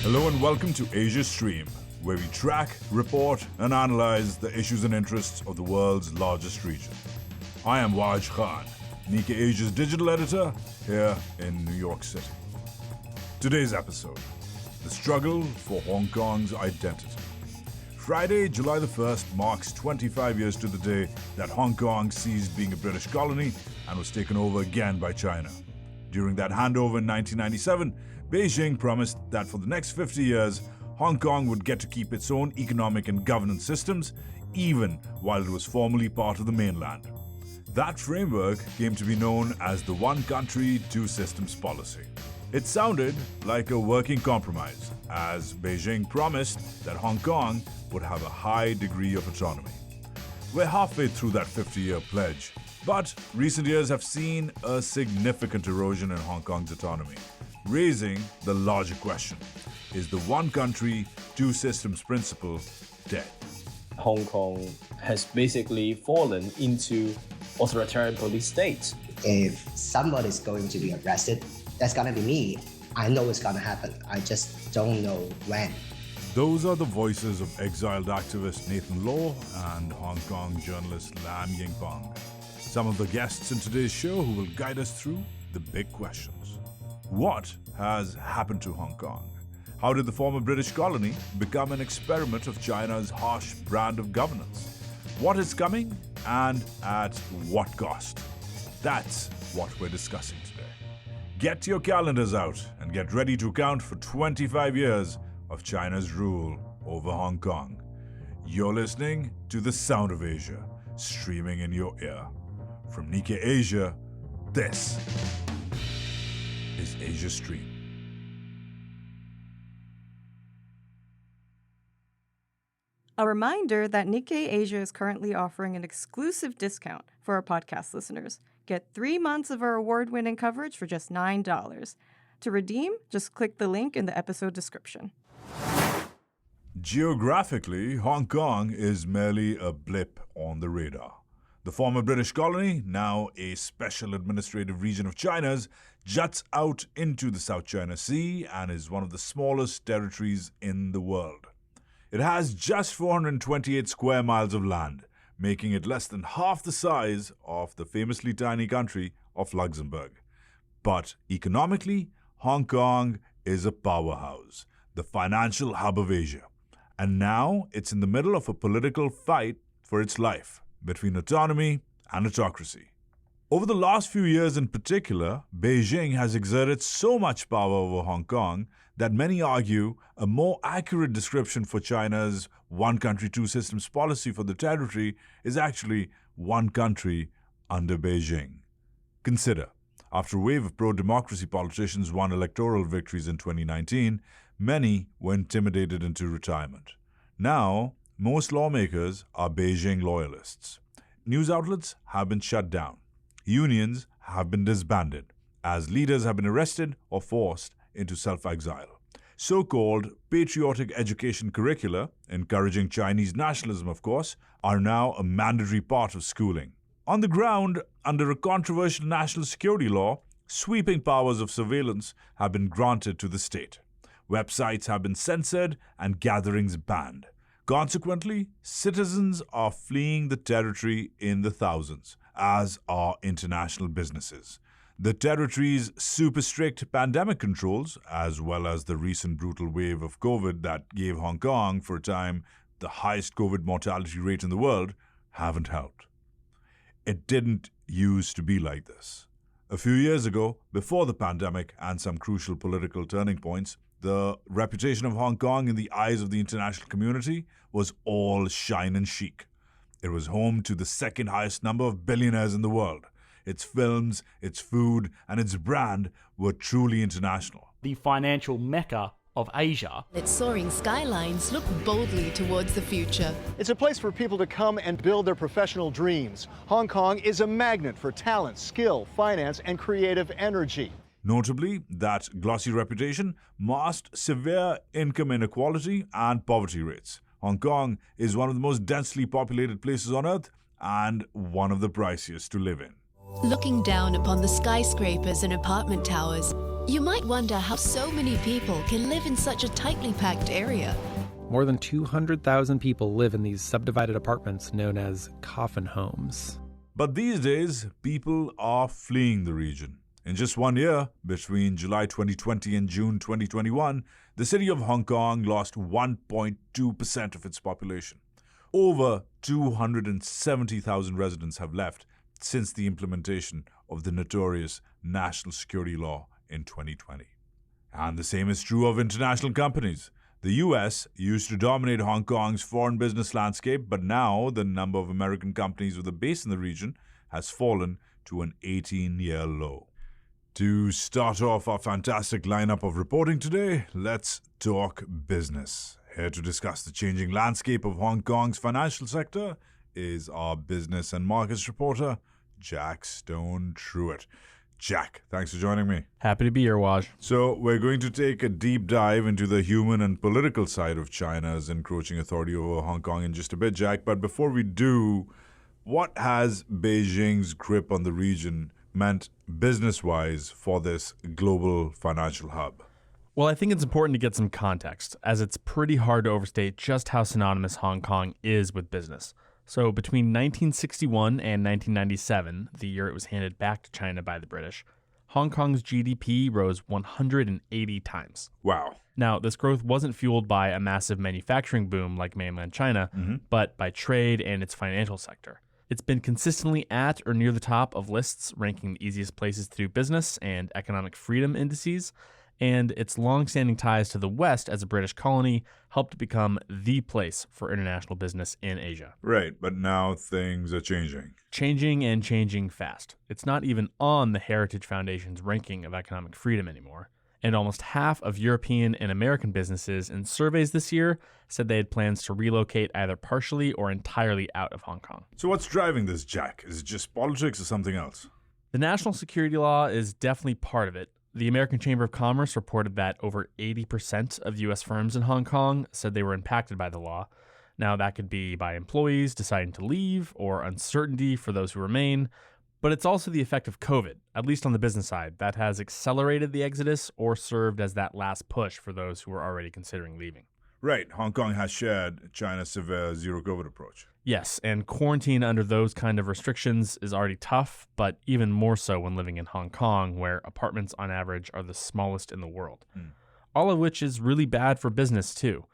Hello and welcome to Asia Stream, where we track, report, and analyze the issues and interests of the world's largest region. I am Waj Khan, Nikkei Asia's digital editor here in New York City. Today's episode, the struggle for Hong Kong's identity. Friday, July the 1st marks 25 years to the day that Hong Kong ceased being a British colony and was taken over again by China. During that handover in 1997, Beijing promised that for the next 50 years, Hong Kong would get to keep its own economic and governance systems, even while it was formally part of the mainland. That framework came to be known as the One Country, Two Systems policy. It sounded like a working compromise, as Beijing promised that Hong Kong would have a high degree of autonomy. We're halfway through that 50-year pledge, but recent years have seen a significant erosion in Hong Kong's autonomy, raising the larger question: is the one country, two systems principle dead? Hong Kong has basically fallen into authoritarian police state. If somebody's going to be arrested, that's gonna be me. I know it's gonna happen. I just don't know when. Those are the voices of exiled activist Nathan Law and Hong Kong journalist Lam Ying-pong. Some of the guests in today's show who will guide us through the big questions. What has happened to Hong Kong? How did the former British colony become an experiment of China's harsh brand of governance? What is coming and at what cost? That's what we're discussing today. Get your calendars out and get ready to count for 25 years of China's rule over Hong Kong. You're listening to The Sound of Asia, streaming in your ear. From Nikkei Asia, this is Asia Stream. A reminder that Nikkei Asia is currently offering an exclusive discount for our podcast listeners. Get 3 months of our award-winning coverage for just $9. To redeem, just click the link in the episode description. Geographically, Hong Kong is merely a blip on the radar. The former British colony, now a special administrative region of China's, juts out into the South China Sea and is one of the smallest territories in the world. It has just 428 square miles of land, making it less than half the size of the famously tiny country of Luxembourg. But economically, Hong Kong is a powerhouse, the financial hub of Asia. And now it's in the middle of a political fight for its life between autonomy and autocracy. Over the last few years in particular, Beijing has exerted so much power over Hong Kong that many argue a more accurate description for China's one country, two systems policy for the territory is actually one country under Beijing. Consider, after a wave of pro-democracy politicians won electoral victories in 2019, many were intimidated into retirement. Now, most lawmakers are Beijing loyalists. News outlets have been shut down. Unions have been disbanded, as leaders have been arrested or forced into self-exile. So-called patriotic education curricula, encouraging Chinese nationalism, of course, are now a mandatory part of schooling. On the ground, under a controversial national security law, sweeping powers of surveillance have been granted to the state. Websites have been censored and gatherings banned. Consequently, citizens are fleeing the territory in the thousands, as are international businesses. The territory's super strict pandemic controls, as well as the recent brutal wave of COVID that gave Hong Kong, for a time, the highest COVID mortality rate in the world, haven't helped. It didn't used to be like this. A few years ago, before the pandemic and some crucial political turning points, the reputation of Hong Kong in the eyes of the international community was all shine and chic. It was home to the second highest number of billionaires in the world. Its films, its food, and its brand were truly international. The financial mecca of Asia. Its soaring skylines look boldly towards the future. It's a place for people to come and build their professional dreams. Hong Kong is a magnet for talent, skill, finance, and creative energy. Notably, that glossy reputation masked severe income inequality and poverty rates. Hong Kong is one of the most densely populated places on earth and one of the priciest to live in. Looking down upon the skyscrapers and apartment towers, You might wonder how so many people can live in such a tightly packed area. More than 200,000 people live in these subdivided apartments known as coffin homes. But these days, people are fleeing the region. In just 1 year, between July 2020 and June 2021, the city of Hong Kong lost 1.2% of its population. Over 270,000 residents have left since the implementation of the notorious national security law in 2020. And the same is true of international companies. The US used to dominate Hong Kong's foreign business landscape, but now the number of American companies with a base in the region has fallen to an 18-year low. To start off our fantastic lineup of reporting today, let's talk business. Here to discuss the changing landscape of Hong Kong's financial sector is our business and markets reporter, Jack Stone Truitt. Jack, thanks for joining me. Happy to be here, Waj. So we're going to take a deep dive into the human and political side of China's encroaching authority over Hong Kong in just a bit, Jack. But before we do, what has Beijing's grip on the region meant business-wise for this global financial hub? Well, I think it's important to get some context, as it's pretty hard to overstate just how synonymous Hong Kong is with business. So between 1961 and 1997, the year it was handed back to China by the British, Hong Kong's GDP rose 180 times. Wow. Now, this growth wasn't fueled by a massive manufacturing boom like mainland China, but by trade and its financial sector. It's been consistently at or near the top of lists ranking the easiest places to do business and economic freedom indices, and its long-standing ties to the West as a British colony helped become the place for international business in Asia. Right, but now things are changing. Changing fast. It's not even on the Heritage Foundation's ranking of economic freedom anymore. And almost half of European and American businesses in surveys this year said they had plans to relocate either partially or entirely out of Hong Kong. So what's driving this, Jack? Is it just politics or something else? The national security law is definitely part of it. The American Chamber of Commerce reported that over 80% of U.S. firms in Hong Kong said they were impacted by the law. Now, that could be by employees deciding to leave or uncertainty for those who remain, but it's also the effect of COVID, at least on the business side, that has accelerated the exodus or served as that last push for those who were already considering leaving. Right. Hong Kong has shared China's severe zero-COVID approach. Yes, and quarantine under those kind of restrictions is already tough, but even more so when living in Hong Kong, where apartments on average are the smallest in the world. All of which is really bad for business, too.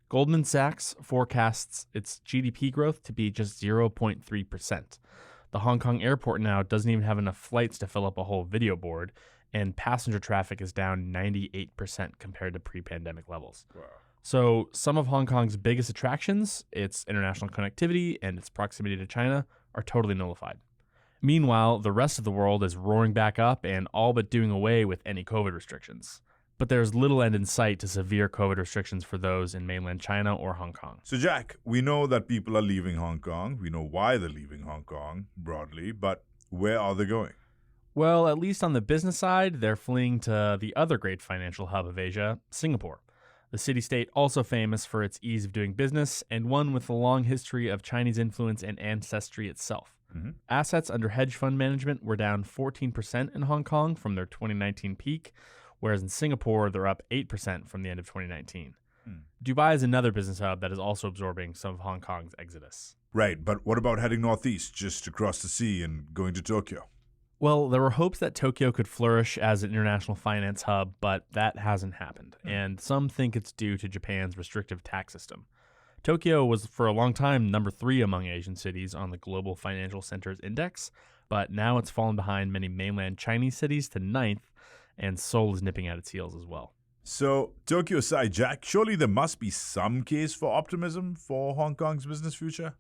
Goldman Sachs forecasts its GDP growth to be just 0.3%. The Hong Kong airport now doesn't even have enough flights to fill up a whole video board, and passenger traffic is down 98% compared to pre-pandemic levels. Wow. So some of Hong Kong's biggest attractions, its international connectivity and its proximity to China, are totally nullified. Meanwhile, the rest of the world is roaring back up and all but doing away with any COVID restrictions. But there's little end in sight to severe COVID restrictions for those in mainland China or Hong Kong. So, Jack, we know that people are leaving Hong Kong. We know why they're leaving Hong Kong, broadly, but where are they going? Well, at least on the business side, they're fleeing to the other great financial hub of Asia, Singapore. The city-state also famous for its ease of doing business and one with a long history of Chinese influence and ancestry itself. Assets under hedge fund management were down 14% in Hong Kong from their 2019 peak, whereas in Singapore, they're up 8% from the end of 2019. Dubai is another business hub that is also absorbing some of Hong Kong's exodus. Right, but what about heading northeast, just across the sea and going to Tokyo? Well, there were hopes that Tokyo could flourish as an international finance hub, but that hasn't happened, and some think it's due to Japan's restrictive tax system. Tokyo was for a long time number 3 among Asian cities on the Global Financial Centers Index, but now it's fallen behind many mainland Chinese cities to 9th, and Seoul is nipping at its heels as well. So, Tokyo aside, Jack, surely there must be some case for optimism for Hong Kong's business future?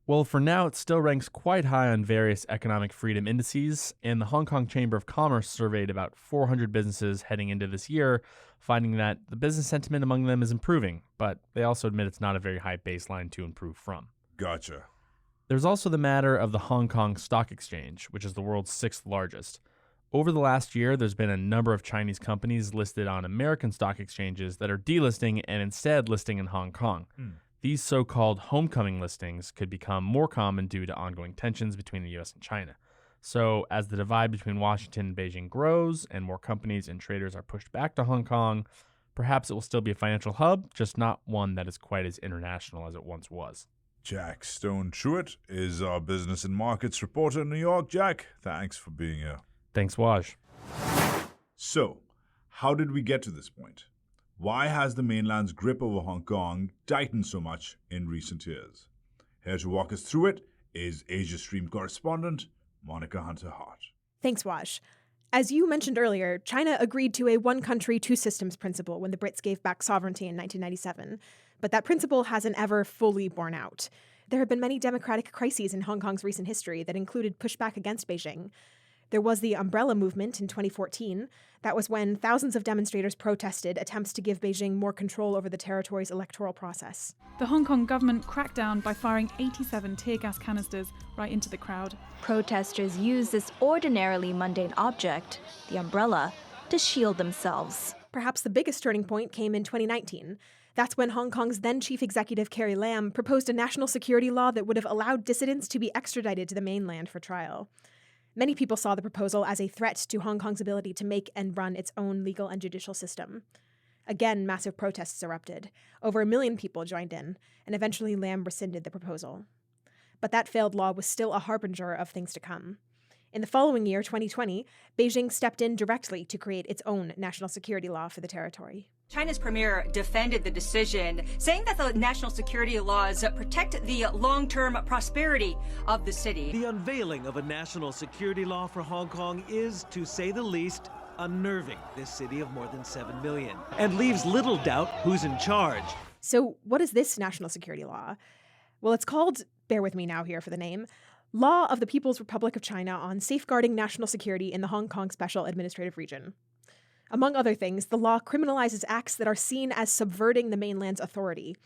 Well, for now, it still ranks quite high on various economic freedom indices, and the Hong Kong Chamber of Commerce surveyed about 400 businesses heading into this year, finding that the business sentiment among them is improving, but they also admit it's not a very high baseline to improve from. Gotcha. There's also the matter of the Hong Kong Stock Exchange, which is the world's 6th largest. Over the last year, there's been a number of Chinese companies listed on American stock exchanges that are delisting and instead listing in Hong Kong. These so-called homecoming listings could become more common due to ongoing tensions between the U.S. and China. So, as the divide between Washington and Beijing grows and more companies and traders are pushed back to Hong Kong, perhaps it will still be a financial hub, just not one that is quite as international as it once was. Jack Stone Truitt is our business and markets reporter in New York. Jack, thanks for being here. Thanks, Waj. So, how did we get to this point? Why has the mainland's grip over Hong Kong tightened so much in recent years? Here to walk us through it is Asia Stream correspondent Monica Hunter-Hart. Thanks, Waj. As you mentioned earlier, China agreed to a one country, two systems principle when the Brits gave back sovereignty in 1997. But that principle hasn't ever fully borne out. There have been many democratic crises in Hong Kong's recent history that included pushback against Beijing. There was the Umbrella Movement in 2014. That was when thousands of demonstrators protested attempts to give Beijing more control over the territory's electoral process. The Hong Kong government cracked down by firing 87 tear gas canisters right into the crowd. Protesters used this ordinarily mundane object, the umbrella, to shield themselves. Perhaps the biggest turning point came in 2019. That's when Hong Kong's then chief executive Carrie Lam proposed a national security law that would have allowed dissidents to be extradited to the mainland for trial. Many people saw the proposal as a threat to Hong Kong's ability to make and run its own legal and judicial system. Again, massive protests erupted. Over 1 million people joined in, and eventually Lam rescinded the proposal. But that failed law was still a harbinger of things to come. In the following year, 2020, Beijing stepped in directly to create its own national security law for the territory. China's premier defended the decision, saying that the national security laws protect the long-term prosperity of the city. The unveiling of a national security law for Hong Kong is, to say the least, unnerving this city of more than 7 million, and leaves little doubt who's in charge. So what is this national security law? Well, it's called, bear with me now here for the name, Law of the People's Republic of China on Safeguarding National Security in the Hong Kong Special Administrative Region. Among other things, the law criminalizes acts that are seen as subverting the mainland's authority.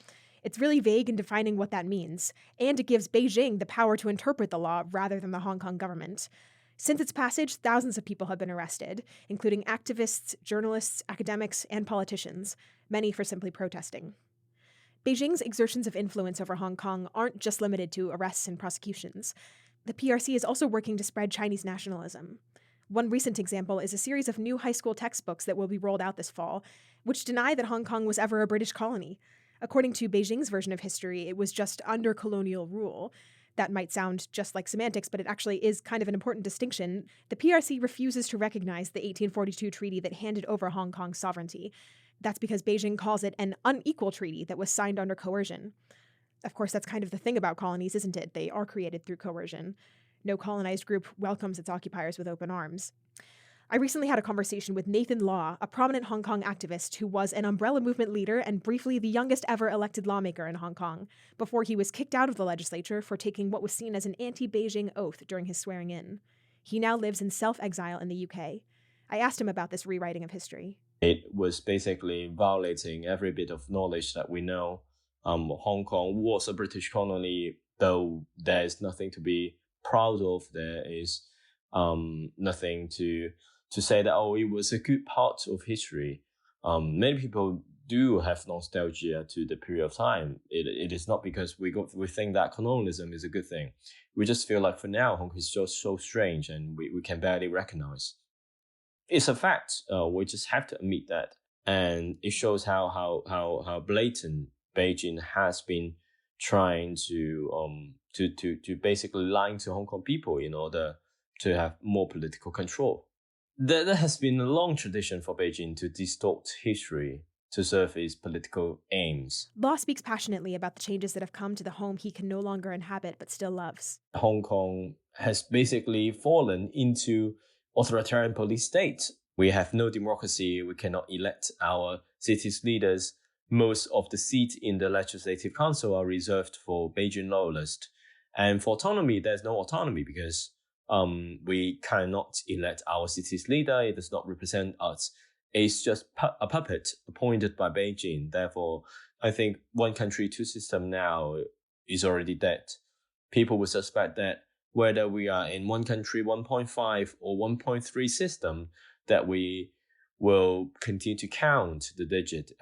It's really vague in defining what that means, and it gives Beijing the power to interpret the law rather than the Hong Kong government. Since its passage, thousands of people have been arrested, including activists, journalists, academics, and politicians, many for simply protesting. Beijing's exertions of influence over Hong Kong aren't just limited to arrests and prosecutions. The PRC is also working to spread Chinese nationalism. One recent example is a series of new high school textbooks that will be rolled out this fall, which deny that Hong Kong was ever a British colony. According to Beijing's version of history, it was just under colonial rule. That might sound just like semantics, but it actually is kind of an important distinction. The PRC refuses to recognize the 1842 treaty that handed over Hong Kong's sovereignty. That's because Beijing calls it an unequal treaty that was signed under coercion. Of course, that's kind of the thing about colonies, isn't it? They are created through coercion. No colonized group welcomes its occupiers with open arms. I recently had a conversation with Nathan Law, a prominent Hong Kong activist who was an Umbrella Movement leader and briefly the youngest ever elected lawmaker in Hong Kong, before he was kicked out of the legislature for taking what was seen as an anti-Beijing oath during his swearing in. He now lives in self-exile in the UK. I asked him about this rewriting of history. It was basically violating every bit of knowledge that we know. Hong Kong was a British colony, though there is nothing to be proud of. There is nothing to say that, oh, it was a good part of history. Many people do have nostalgia to the period of time. It is not because we think that colonialism is a good thing. We just feel like for now, Hong Kong is just so strange and we can barely recognize. It's a fact. We just have to admit that. And it shows how blatant Beijing has been trying to basically lying to Hong Kong people in order to have more political control. There has been a long tradition for Beijing to distort history to serve its political aims. Law speaks passionately about the changes that have come to the home he can no longer inhabit but still loves. Hong Kong has basically fallen into authoritarian police state. We have no democracy. We cannot elect our city's leaders. Most of the seats in the Legislative Council are reserved for Beijing loyalists. And for autonomy, there's no autonomy because we cannot elect our city's leader. It does not represent us. It's just a puppet appointed by Beijing. Therefore, I think one country, two system now is already dead. People would suspect that whether we are in one country 1.5 or 1.3 system, that we will continue to count the digit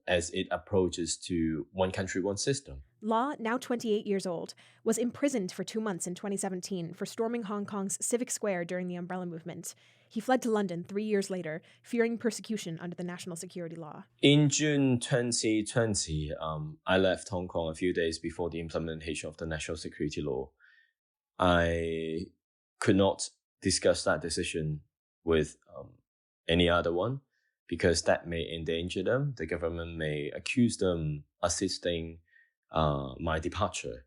as it approaches to one country, one system. Law, now 28 years old, was imprisoned for 2 months in 2017 for storming Hong Kong's Civic Square during the Umbrella Movement. He fled to London 3 years later, fearing persecution under the national security law. In June 2020, I left Hong Kong a few days before the implementation of the national security law. I could not discuss that decision with any other one, because that may endanger them. The government may accuse them assisting my departure.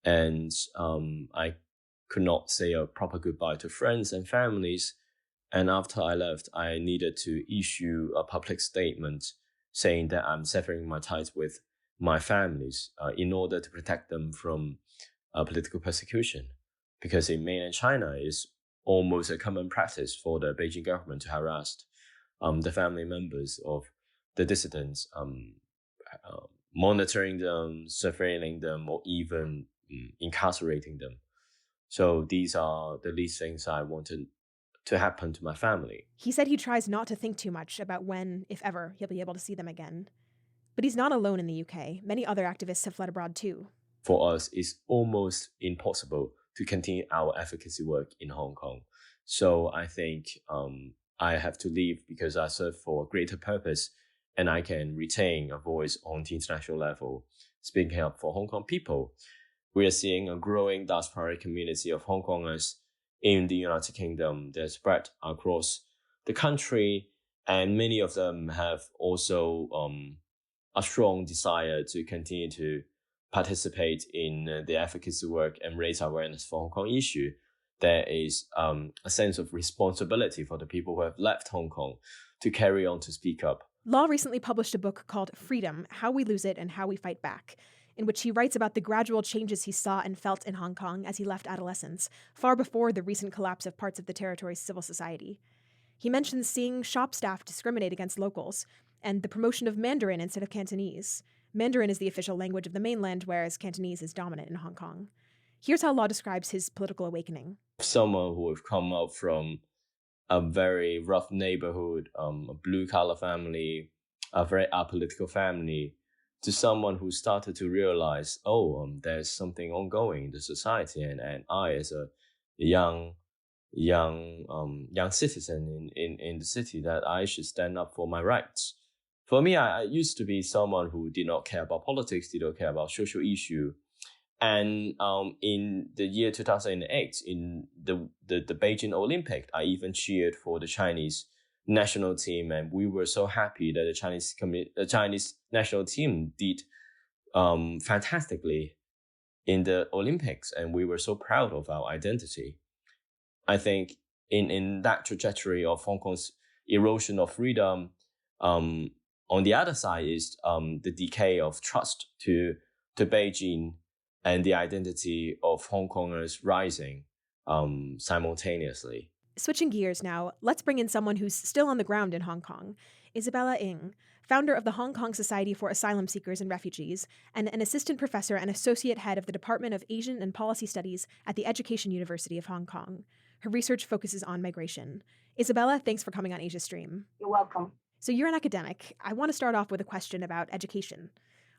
And I could not say a proper goodbye to friends and families. And after I left, I needed to issue a public statement saying that I'm severing my ties with my families in order to protect them from political persecution. Because in mainland China, it's almost a common practice for the Beijing government to harass the family members of the dissidents, monitoring them, surveilling them, or even incarcerating them. So these are the least things I wanted to happen to my family. He said he tries not to think too much about when, if ever, he'll be able to see them again. But he's not alone in the UK. Many other activists have fled abroad too. For us, it's almost impossible to continue our advocacy work in Hong Kong. So I think I have to leave because I serve for a greater purpose and I can retain a voice on the international level, speaking up for Hong Kong people. We are seeing a growing diaspora community of Hong Kongers in the United Kingdom. They're spread across the country, and many of them have also a strong desire to continue to participate in the advocacy work and raise awareness for Hong Kong issue. There is a sense of responsibility for the people who have left Hong Kong to carry on to speak up. Law recently published a book called Freedom, How We Lose It and How We Fight Back, in which he writes about the gradual changes he saw and felt in Hong Kong as he left adolescence, far before the recent collapse of parts of the territory's civil society. He mentions seeing shop staff discriminate against locals, and the promotion of Mandarin instead of Cantonese. Mandarin is the official language of the mainland, whereas Cantonese is dominant in Hong Kong. Here's how Law describes his political awakening. Someone who have come up from a very rough neighborhood, a blue-collar family, a very apolitical family, to someone who started to realize, there's something ongoing in the society, and I, as a young citizen in the city, that I should stand up for my rights. For me, I used to be someone who did not care about politics, did not care about social issue. And in the year 2008, in the Beijing Olympic, I even cheered for the Chinese national team, and we were so happy that the Chinese national team did fantastically in the Olympics, and we were so proud of our identity. I think in that trajectory of Hong Kong's erosion of freedom, on the other side is the decay of trust to Beijing and the identity of Hong Kongers rising simultaneously. Switching gears now, let's bring in someone who's still on the ground in Hong Kong. Isabella Ng, founder of the Hong Kong Society for Asylum Seekers and Refugees, and an assistant professor and associate head of the Department of Asian and Policy Studies at the Education University of Hong Kong. Her research focuses on migration. Isabella, thanks for coming on Asia Stream. You're welcome. So you're an academic. I want to start off with a question about education.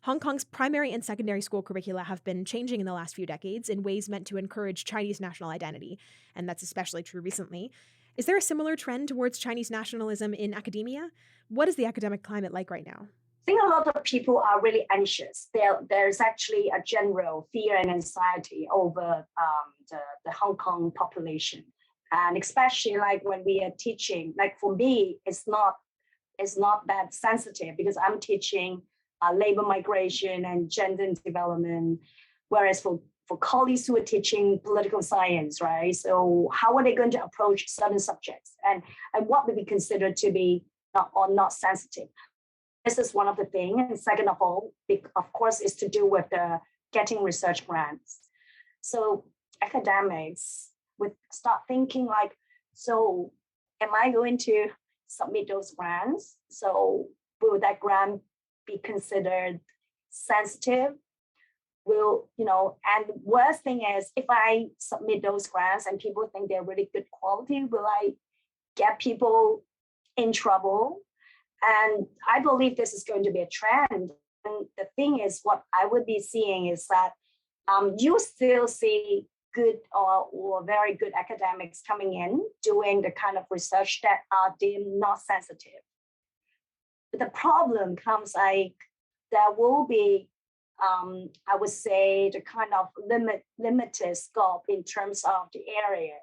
Hong Kong's primary and secondary school curricula have been changing in the last few decades in ways meant to encourage Chinese national identity, and that's especially true recently. Is there a similar trend towards Chinese nationalism in academia? What is the academic climate like right now? I think a lot of people are really anxious. There's actually a general fear and anxiety over the Hong Kong population. And especially like when we are teaching, like for me, it's not that sensitive because I'm teaching labor migration and gender development, whereas for colleagues who are teaching political science, right? So how are they going to approach certain subjects and what would be considered to be not sensitive? This is one of the things. And second of all, of course, is to do with the getting research grants. So academics would start thinking like, so am I going to submit those grants? So will that grant be considered sensitive? And worst thing is if I submit those grants and people think they're really good quality, will I get people in trouble. And I believe this is going to be a trend. And the thing is, what I would be seeing is that you still see good or very good academics coming in, doing the kind of research that are deemed not sensitive. But the problem comes like there will be, I would say, the kind of limited scope in terms of the areas,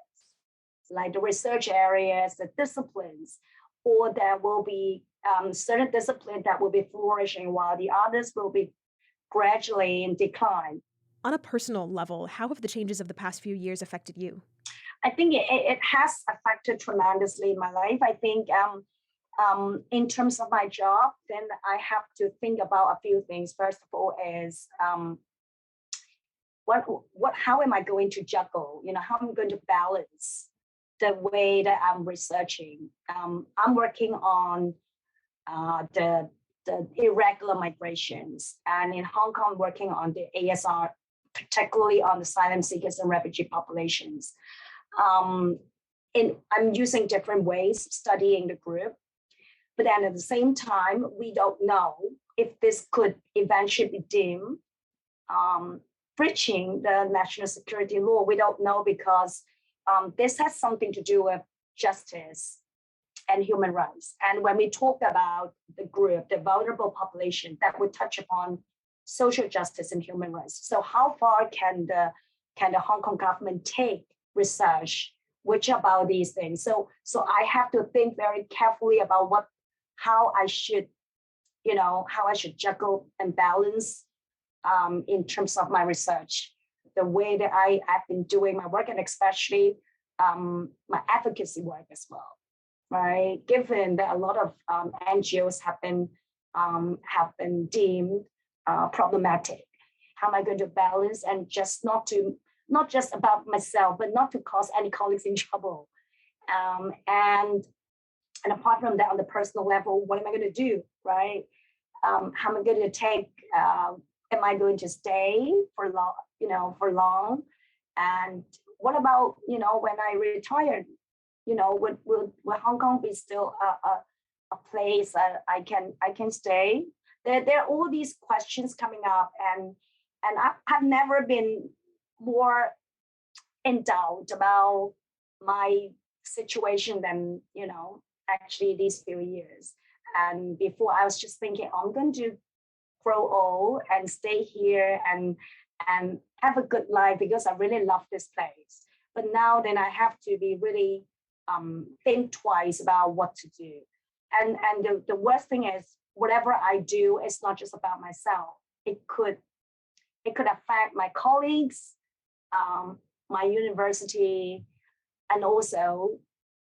like the research areas, the disciplines, or there will be certain disciplines that will be flourishing while the others will be gradually in decline. On a personal level, how have the changes of the past few years affected you? I think it has affected tremendously my life. I think in terms of my job, then I have to think about a few things. First of all is how am I going to juggle? How am I going to balance the way that I'm researching? I'm working on the irregular migrations, and in Hong Kong, working on the ASR, particularly on the asylum seekers and refugee populations. I'm using different ways of studying the group, but then at the same time, we don't know if this could eventually be deemed breaching the national security law. We don't know because this has something to do with justice and human rights. And when we talk about the group, the vulnerable population, that would touch upon social justice and human rights. So how far can the Hong Kong government take research which about these things? So I have to think very carefully about how I should juggle and balance in terms of my research, the way that I've been doing my work, and especially my advocacy work as well. Right? Given that a lot of NGOs have been deemed problematic, how am I going to balance and just not just about myself, but not to cause any colleagues in trouble? And apart from that, on the personal level, what am I going to do? Right? How am I going to take? Am I going to stay for long? And what about when I retire? Will Hong Kong be still a place that I can stay? There are all these questions coming up, and I've never been more in doubt about my situation than actually these few years. And before, I was just thinking, I'm going to grow old and stay here and have a good life because I really love this place. But now then I have to be really think twice about what to do. And the worst thing is, whatever I do, it's not just about myself. It could affect my colleagues, my university, and also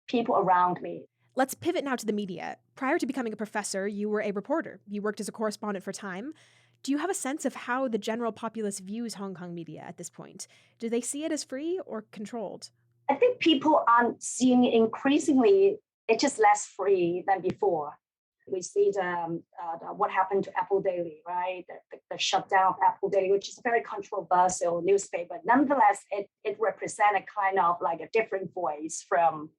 people around me. Let's pivot now to the media. Prior to becoming a professor, you were a reporter. You worked as a correspondent for Time. Do you have a sense of how the general populace views Hong Kong media at this point? Do they see it as free or controlled? I think people are seeing it increasingly, it's just less free than before. We see what happened to Apple Daily, right? The shutdown of Apple Daily, which is a very controversial newspaper. Nonetheless, it represents a kind of like a different voice from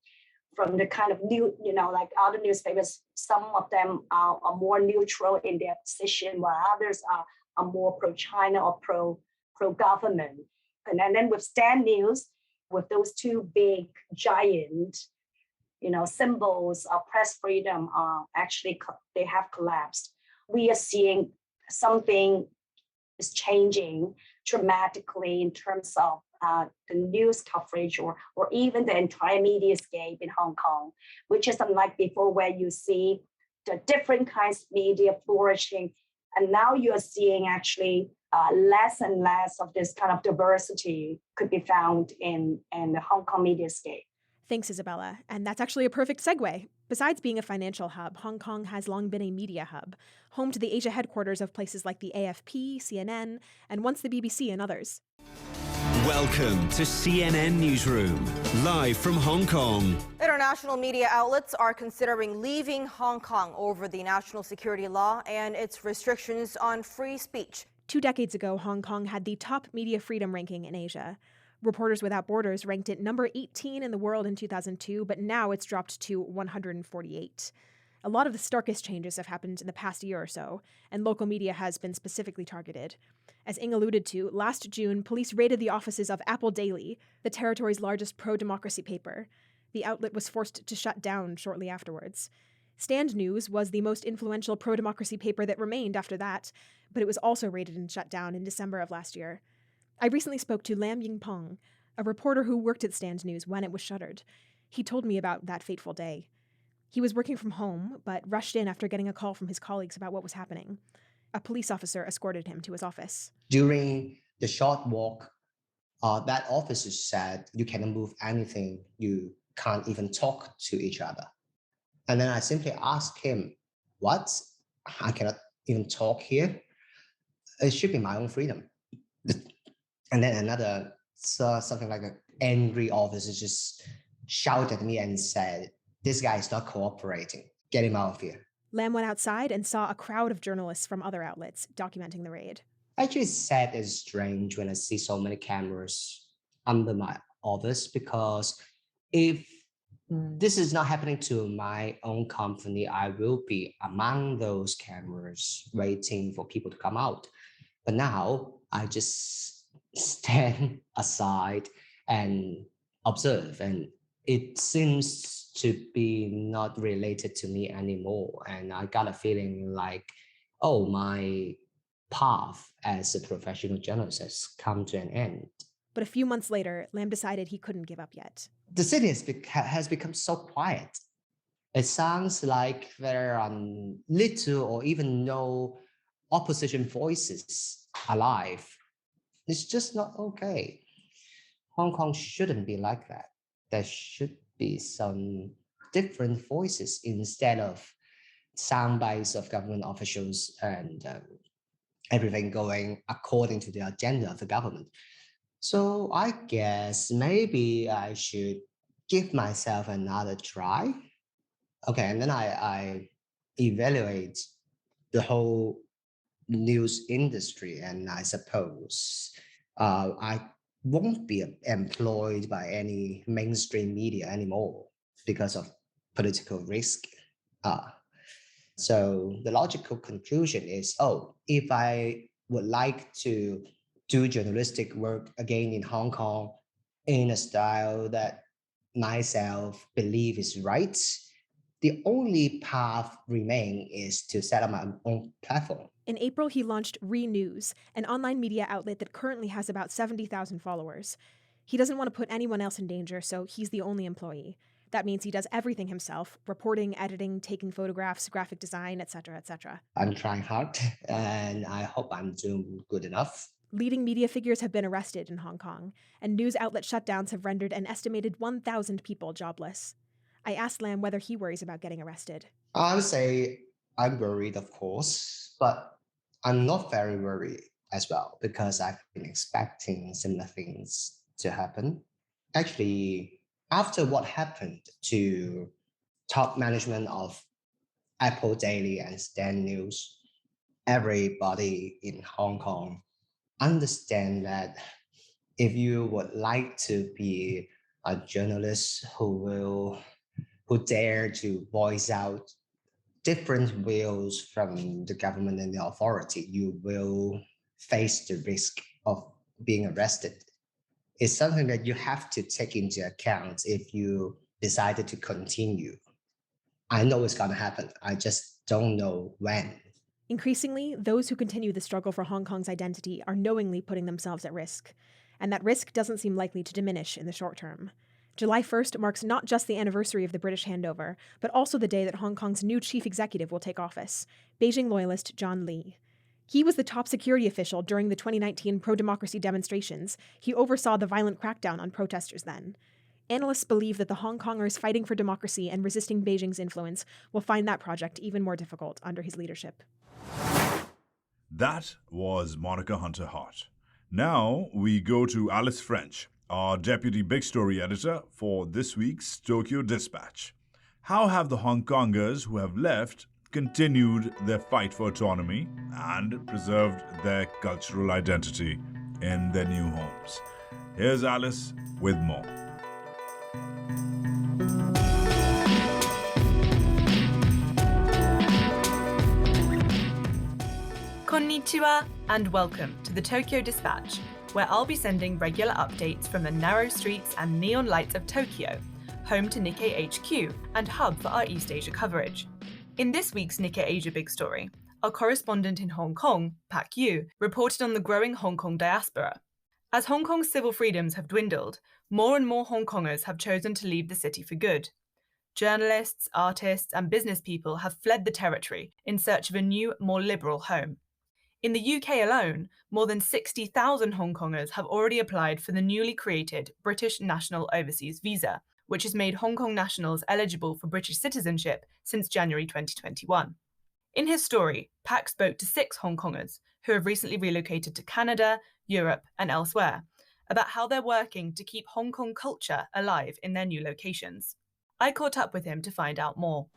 the kind of like other newspapers. Some of them are more neutral in their position, while others are more pro-China or pro-government. And then with Stand News, with those two big giant symbols of press freedom they have collapsed. We are seeing something is changing dramatically in terms of the news coverage or even the entire mediascape in Hong Kong, which is unlike before, where you see the different kinds of media flourishing. And now you're seeing actually less and less of this kind of diversity could be found in the Hong Kong mediascape. Thanks, Isabella. And that's actually a perfect segue. Besides being a financial hub, Hong Kong has long been a media hub, home to the Asia headquarters of places like the AFP, CNN, and once the BBC and others. Welcome to CNN Newsroom, live from Hong Kong. International media outlets are considering leaving Hong Kong over the national security law and its restrictions on free speech. 2 decades ago, Hong Kong had the top media freedom ranking in Asia. Reporters Without Borders ranked it number 18 in the world in 2002, but now it's dropped to 148. A lot of the starkest changes have happened in the past year or so, and local media has been specifically targeted. As Ng alluded to, last June, police raided the offices of Apple Daily, the territory's largest pro-democracy paper. The outlet was forced to shut down shortly afterwards. Stand News was the most influential pro-democracy paper that remained after that, but it was also raided and shut down in December of last year. I recently spoke to Lam Ying-pong, a reporter who worked at Stand News when it was shuttered. He told me about that fateful day. He was working from home, but rushed in after getting a call from his colleagues about what was happening. A police officer escorted him to his office. During the short walk, that officer said, you cannot move anything. You can't even talk to each other. And then I simply asked him, what? I cannot even talk here? It should be my own freedom. And then another, something like an angry officer just shouted at me and said, this guy is not cooperating. Get him out of here. Lam went outside and saw a crowd of journalists from other outlets documenting the raid. Actually, it's sad and strange when I see so many cameras under my office, because if this is not happening to my own company, I will be among those cameras waiting for people to come out. But now I just stand aside and observe, and it seems to be not related to me anymore. And I got a feeling like, oh, my path as a professional journalist has come to an end. But a few months later, Lam decided he couldn't give up yet. The city has become so quiet. It sounds like there are little or even no opposition voices alive. It's just not okay. Hong Kong shouldn't be like that. There should be some different voices instead of sound bites of government officials and everything going according to the agenda of the government. So I guess maybe I should give myself another try. Okay, and then I evaluate the whole news industry, and I suppose I won't be employed by any mainstream media anymore because of political risk. So the logical conclusion is, if I would like to do journalistic work again in Hong Kong in a style that myself believe is right, the only path remain is to set up my own platform. In April, he launched Re-News, an online media outlet that currently has about 70,000 followers. He doesn't want to put anyone else in danger, so he's the only employee. That means he does everything himself: reporting, editing, taking photographs, graphic design, etc., etc. I'm trying hard, and I hope I'm doing good enough. Leading media figures have been arrested in Hong Kong, and news outlet shutdowns have rendered an estimated 1,000 people jobless. I asked Lam whether he worries about getting arrested. I would say I'm worried, of course, but I'm not very worried as well, because I've been expecting similar things to happen. Actually, after what happened to top management of Apple Daily and Stand News, everybody in Hong Kong understand that if you would like to be a journalist who dare to voice out different views from the government and the authority, you will face the risk of being arrested. It's something that you have to take into account if you decided to continue. I know it's going to happen. I just don't know when. Increasingly, those who continue the struggle for Hong Kong's identity are knowingly putting themselves at risk, and that risk doesn't seem likely to diminish in the short term. July 1st marks not just the anniversary of the British handover, but also the day that Hong Kong's new chief executive will take office, Beijing loyalist John Lee. He was the top security official during the 2019 pro-democracy demonstrations. He oversaw the violent crackdown on protesters then. Analysts believe that the Hong Kongers fighting for democracy and resisting Beijing's influence will find that project even more difficult under his leadership. That was Monica Hunter-Hart. Now we go to Alice French, our deputy big story editor for this week's Tokyo Dispatch. How have the Hong Kongers who have left continued their fight for autonomy and preserved their cultural identity in their new homes. Here's Alice with more. Konnichiwa and welcome to the Tokyo Dispatch, where I'll be sending regular updates from the narrow streets and neon lights of Tokyo, home to Nikkei HQ and hub for our East Asia coverage. In this week's Nikkei Asia Big Story, our correspondent in Hong Kong, Pak Yiu, reported on the growing Hong Kong diaspora. As Hong Kong's civil freedoms have dwindled, more and more Hong Kongers have chosen to leave the city for good. Journalists, artists, and business people have fled the territory in search of a new, more liberal home. In the UK alone, more than 60,000 Hong Kongers have already applied for the newly created British National Overseas Visa, which has made Hong Kong nationals eligible for British citizenship since January 2021. In his story, Pak spoke to 6 Hong Kongers who have recently relocated to Canada, Europe, and elsewhere about how they're working to keep Hong Kong culture alive in their new locations. I caught up with him to find out more.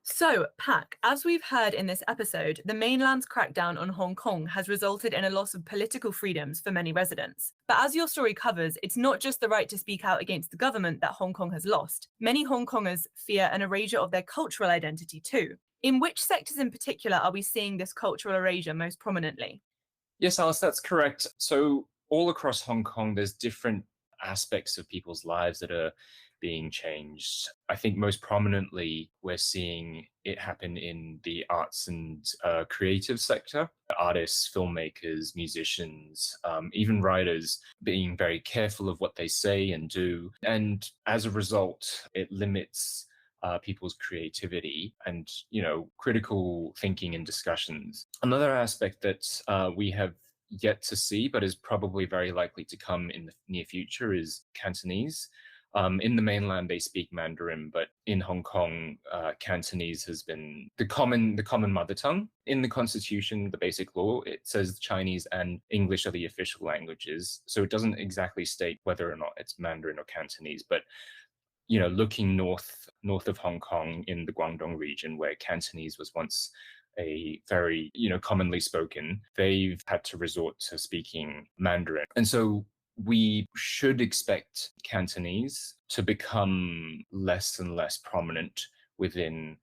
So, Pak, as we've heard in this episode, the mainland's crackdown on Hong Kong has resulted in a loss of political freedoms for many residents. But as your story covers, it's not just the right to speak out against the government that Hong Kong has lost. Many Hong Kongers fear an erasure of their cultural identity too. In which sectors in particular are we seeing this cultural erasure most prominently? Yes, Alice, that's correct. So all across Hong Kong, there's different aspects of people's lives that are being changed. I think most prominently, we're seeing it happen in the arts and creative sector. Artists, filmmakers, musicians, even writers being very careful of what they say and do. And as a result, it limits people's creativity and, critical thinking and discussions. Another aspect that we have yet to see, but is probably very likely to come in the near future, is Cantonese. In the mainland, they speak Mandarin, but in Hong Kong, Cantonese has been the common mother tongue. In the Constitution, the Basic Law, it says Chinese and English are the official languages. So it doesn't exactly state whether or not it's Mandarin or Cantonese. But looking north of Hong Kong in the Guangdong region, where Cantonese was once a very commonly spoken, they've had to resort to speaking Mandarin, and so we should expect Cantonese to become less and less prominent within,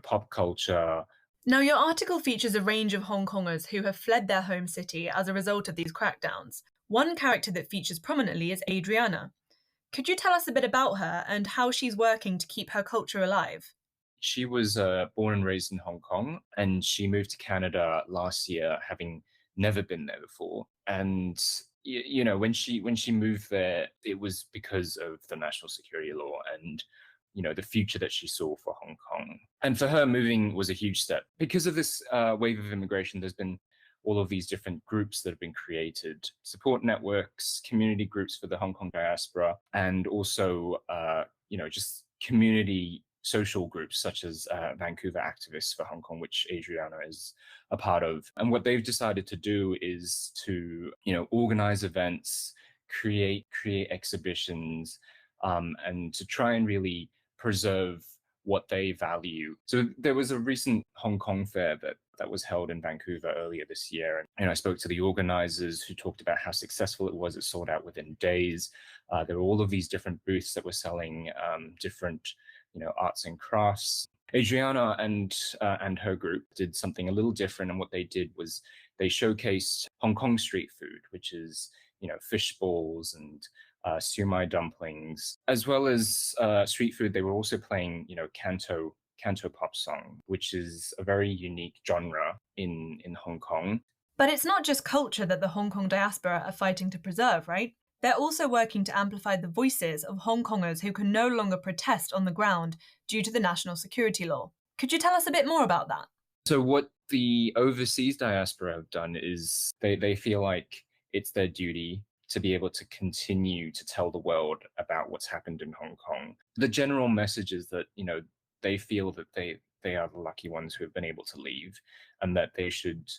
pop culture. Now, your article features a range of Hong Kongers who have fled their home city as a result of these crackdowns. One character that features prominently is Adriana. Could you tell us a bit about her and how she's working to keep her culture alive? She was born and raised in Hong Kong, and she moved to Canada last year, having never been there before. And when she moved there, it was because of the national security law and, the future that she saw for Hong Kong. And for her, moving was a huge step. Because of this wave of immigration, there's been all of these different groups that have been created, support networks, community groups for the Hong Kong diaspora, and also, just community social groups such as Vancouver Activists for Hong Kong, which Adriana is a part of. And what they've decided to do is to, organize events, create exhibitions, and to try and really preserve what they value. So there was a recent Hong Kong fair that was held in Vancouver earlier this year. And I spoke to the organizers who talked about how successful it was. It sold out within days. There were all of these different booths that were selling different arts and crafts. Adriana and her group did something a little different, and what they did was they showcased Hong Kong street food, which is fish balls and siu mai dumplings, as well as street food. They were also playing canto pop song, which is a very unique genre in Hong Kong. But it's not just culture that the Hong Kong diaspora are fighting to preserve, right? They're also working to amplify the voices of Hong Kongers who can no longer protest on the ground due to the national security law. Could you tell us a bit more about that? So what the overseas diaspora have done is they feel like it's their duty to be able to continue to tell the world about what's happened in Hong Kong. The general message is that, they feel that they are the lucky ones who have been able to leave, and that they should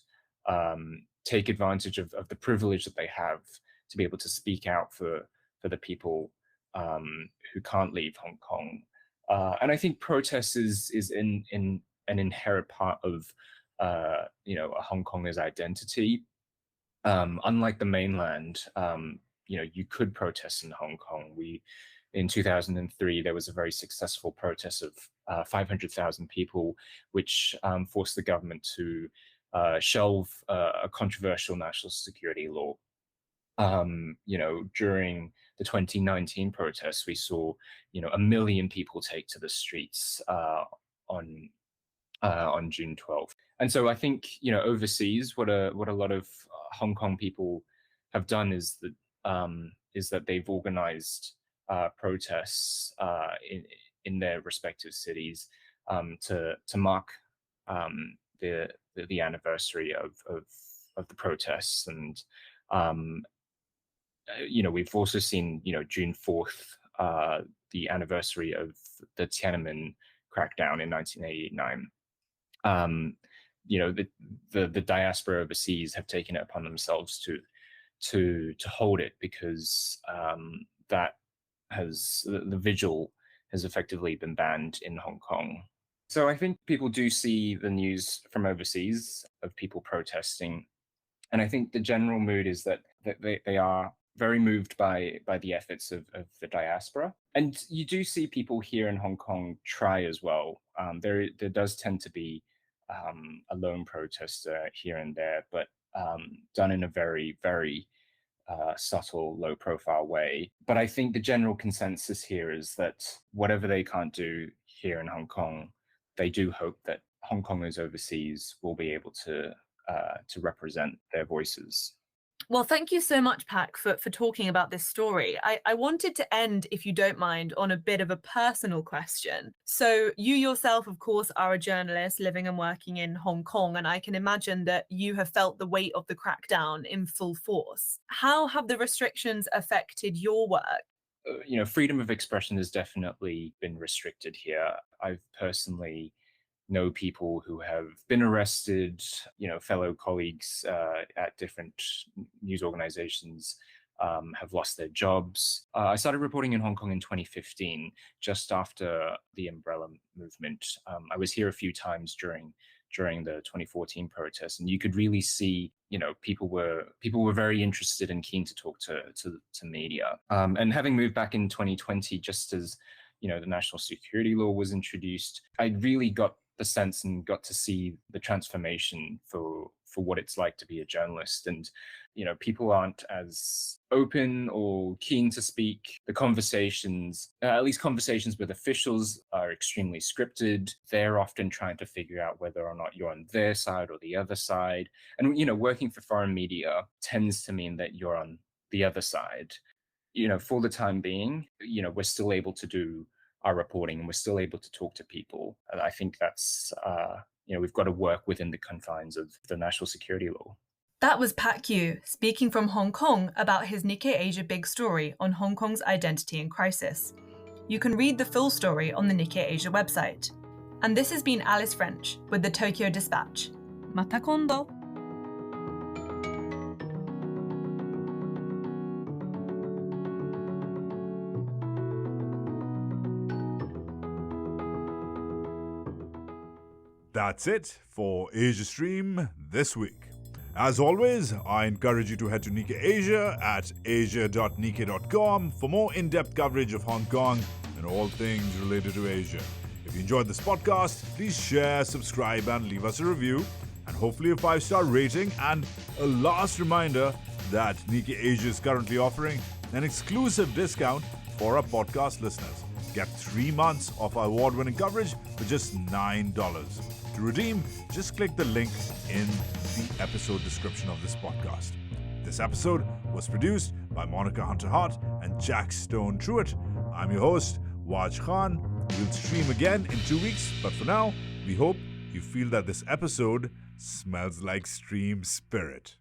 take advantage of the privilege that they have to be able to speak out for the people who can't leave Hong Kong. And I think protest is in an inherent part of a Hong Konger's identity. Unlike the mainland, you could protest in Hong Kong. In 2003, there was a very successful protest of 500,000 people, which forced the government to shelve a controversial national security law. During the 2019 protests, we saw, 1 million people take to the streets on June 12th. And so I think, overseas, what a lot of Hong Kong people have done is that they've organized protests in their respective cities to mark the anniversary of the protests. And we've also seen, June 4th, the anniversary of the Tiananmen crackdown in 1989. The diaspora overseas have taken it upon themselves to hold it, because the vigil has effectively been banned in Hong Kong. So I think people do see the news from overseas of people protesting, and I think the general mood is that they are very moved by the efforts of the diaspora. And you do see people here in Hong Kong try as well. There does tend to be a lone protester here and there, but done in a very, very subtle, low-profile way. But I think the general consensus here is that whatever they can't do here in Hong Kong, they do hope that Hong Kongers overseas will be able to represent their voices. Well, thank you so much, Pak, for talking about this story. I wanted to end, if you don't mind, on a bit of a personal question. So you yourself, of course, are a journalist living and working in Hong Kong, and I can imagine that you have felt the weight of the crackdown in full force. How have the restrictions affected your work? Freedom of expression has definitely been restricted here. I've personally know people who have been arrested, fellow colleagues at different news organizations have lost their jobs. I started reporting in Hong Kong in 2015, just after the umbrella movement. I was here a few times during the 2014 protests, and you could really see, people were very interested and keen to talk to media. And having moved back in 2020, just as the national security law was introduced, I really got the sense and got to see the transformation for what it's like to be a journalist. And people aren't as open or keen to speak. The conversations, at least conversations with officials, are extremely scripted. They're often trying to figure out whether or not you're on their side or the other side. And working for foreign media tends to mean that you're on the other side. For the time being, we're still able to do our reporting, and we're still able to talk to people. And I think that's, we've got to work within the confines of the national security law. That was Pak Yiu speaking from Hong Kong about his Nikkei Asia Big Story on Hong Kong's identity and crisis. You can read the full story on the Nikkei Asia website. And this has been Alice French with the Tokyo Dispatch. Mata kondo! That's it for Asia Stream this week. As always, I encourage you to head to Nikkei Asia at asia.nikkei.com for more in-depth coverage of Hong Kong and all things related to Asia. If you enjoyed this podcast, please share, subscribe, and leave us a review, and hopefully a 5-star rating. And a last reminder that Nikkei Asia is currently offering an exclusive discount for our podcast listeners. Get 3 months of our award-winning coverage for just $9. To redeem, just click the link in the episode description of this podcast. This episode was produced by Monica Hunter-Hart and Jack Stone Truitt. I'm your host, Waj Khan. We'll stream again in 2 weeks, but for now, we hope you feel that this episode smells like stream spirit.